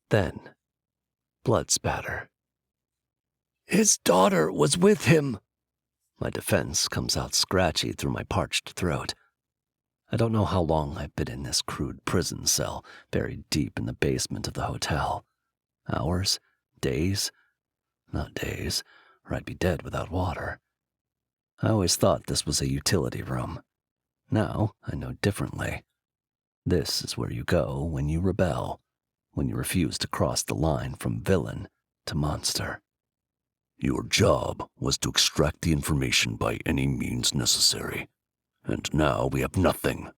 Then, blood spatter. "His daughter was with him." My defense comes out scratchy through my parched throat. I don't know how long I've been in this crude prison cell, buried deep in the basement of the hotel. Hours? Days? Not days, or I'd be dead without water. I always thought this was a utility room. Now I know differently. This is where you go when you rebel, when you refuse to cross the line from villain to monster. Your job was to extract the information by any means necessary. And now we have nothing.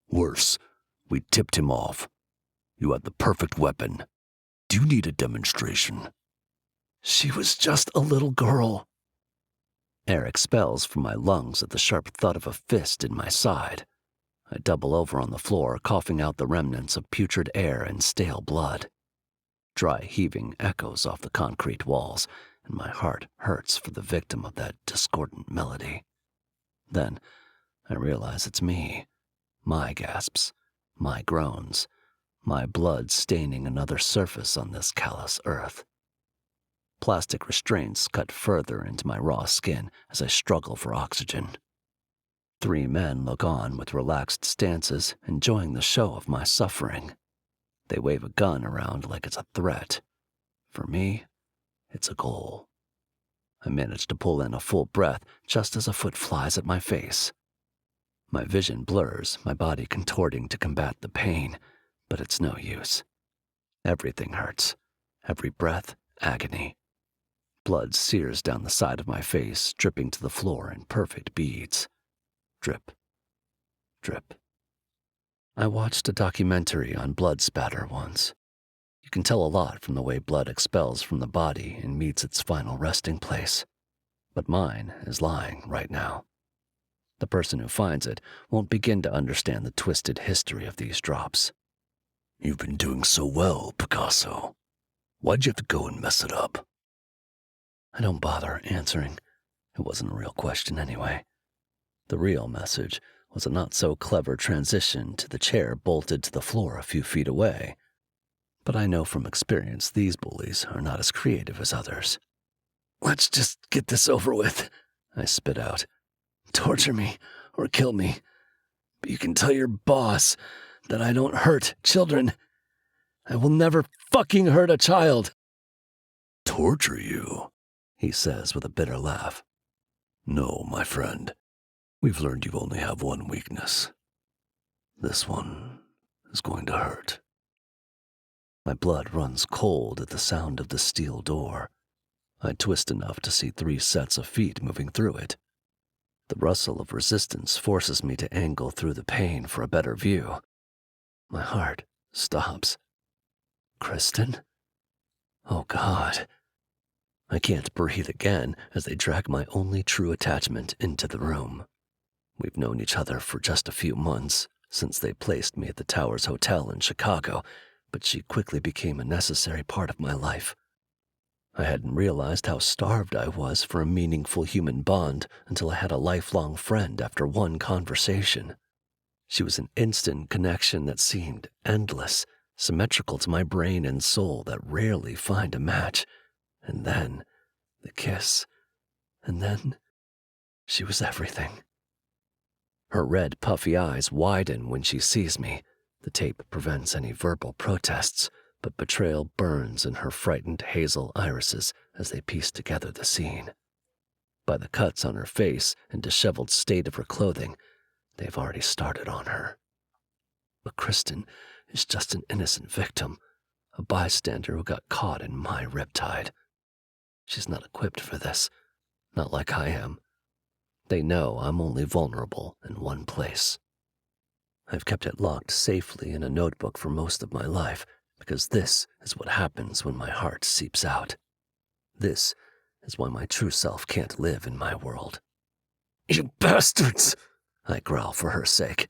Worse, we tipped him off. You had the perfect weapon. Do you need a demonstration?" "She was just a little girl." Air expels from my lungs at the sharp thud of a fist in my side. I double over on the floor, coughing out the remnants of putrid air and stale blood. Dry heaving echoes off the concrete walls, and my heart hurts for the victim of that discordant melody. Then I realize it's me. My gasps, my groans, my blood staining another surface on this callous earth. Plastic restraints cut further into my raw skin as I struggle for oxygen. 3 men look on with relaxed stances, enjoying the show of my suffering. They wave a gun around like it's a threat. For me, it's a goal. I manage to pull in a full breath just as a foot flies at my face. My vision blurs, my body contorting to combat the pain, but it's no use. Everything hurts. Every breath, agony. Blood sears down the side of my face, dripping to the floor in perfect beads. Drip. Drip. I watched a documentary on blood spatter once. You can tell a lot from the way blood expels from the body and meets its final resting place. But mine is lying right now. The person who finds it won't begin to understand the twisted history of these drops. "You've been doing so well, Picasso. Why'd you have to go and mess it up?" I don't bother answering. It wasn't a real question anyway. The real message was a not-so-clever transition to the chair bolted to the floor a few feet away. But I know from experience these bullies are not as creative as others. "Let's just get this over with," I spit out. "Torture me or kill me. But you can tell your boss that I don't hurt children. I will never fucking hurt a child." "Torture you?" he says with a bitter laugh. "No, my friend. We've learned you only have one weakness. This one is going to hurt." My blood runs cold at the sound of the steel door. I twist enough to see 3 sets of feet moving through it. The rustle of resistance forces me to angle through the pain for a better view. My heart stops. Kristen? Oh, God. I can't breathe again as they drag my only true attachment into the room. We've known each other for just a few months, since they placed me at the Towers Hotel in Chicago, but she quickly became a necessary part of my life. I hadn't realized how starved I was for a meaningful human bond until I had a lifelong friend after one conversation. She was an instant connection that seemed endless, symmetrical to my brain and soul that rarely find a match. And then, the kiss. And then, she was everything. Her red, puffy eyes widen when she sees me. The tape prevents any verbal protests, but betrayal burns in her frightened hazel irises as they piece together the scene. By the cuts on her face and disheveled state of her clothing, they've already started on her. But Kristen is just an innocent victim, a bystander who got caught in my riptide. She's not equipped for this, not like I am. They know I'm only vulnerable in one place. I've kept it locked safely in a notebook for most of my life, because this is what happens when my heart seeps out. This is why my true self can't live in my world. "You bastards!" I growl for her sake.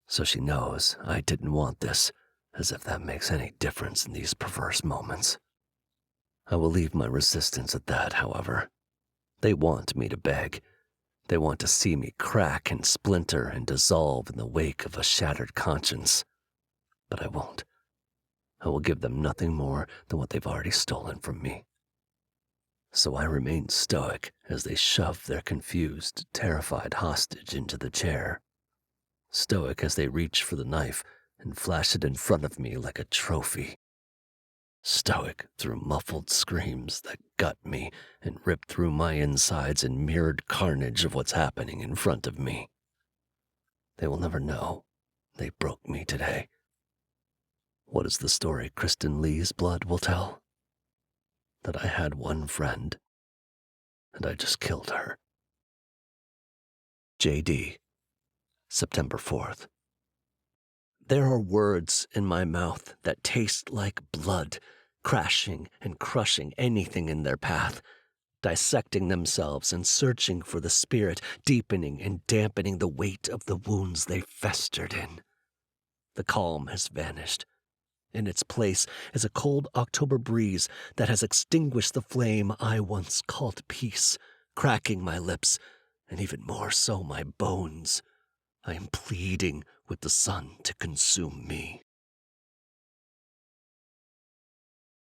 So she knows I didn't want this, as if that makes any difference in these perverse moments. I will leave my resistance at that, however. They want me to beg. They want to see me crack and splinter and dissolve in the wake of a shattered conscience. But I won't. I will give them nothing more than what they've already stolen from me. So I remain stoic as they shove their confused, terrified hostage into the chair. Stoic as they reach for the knife and flash it in front of me like a trophy. Stoic through muffled screams that gut me and rip through my insides in mirrored carnage of what's happening in front of me. They will never know they broke me today. What is the story Kristen Lee's blood will tell? That I had one friend, and I just killed her. J.D., September 4th. There are words in my mouth that taste like blood, crashing and crushing anything in their path, dissecting themselves and searching for the spirit, deepening and dampening the weight of the wounds they festered in. The calm has vanished. In its place is a cold October breeze that has extinguished the flame I once called peace, cracking my lips, and even more so my bones. I am pleading with the sun to consume me.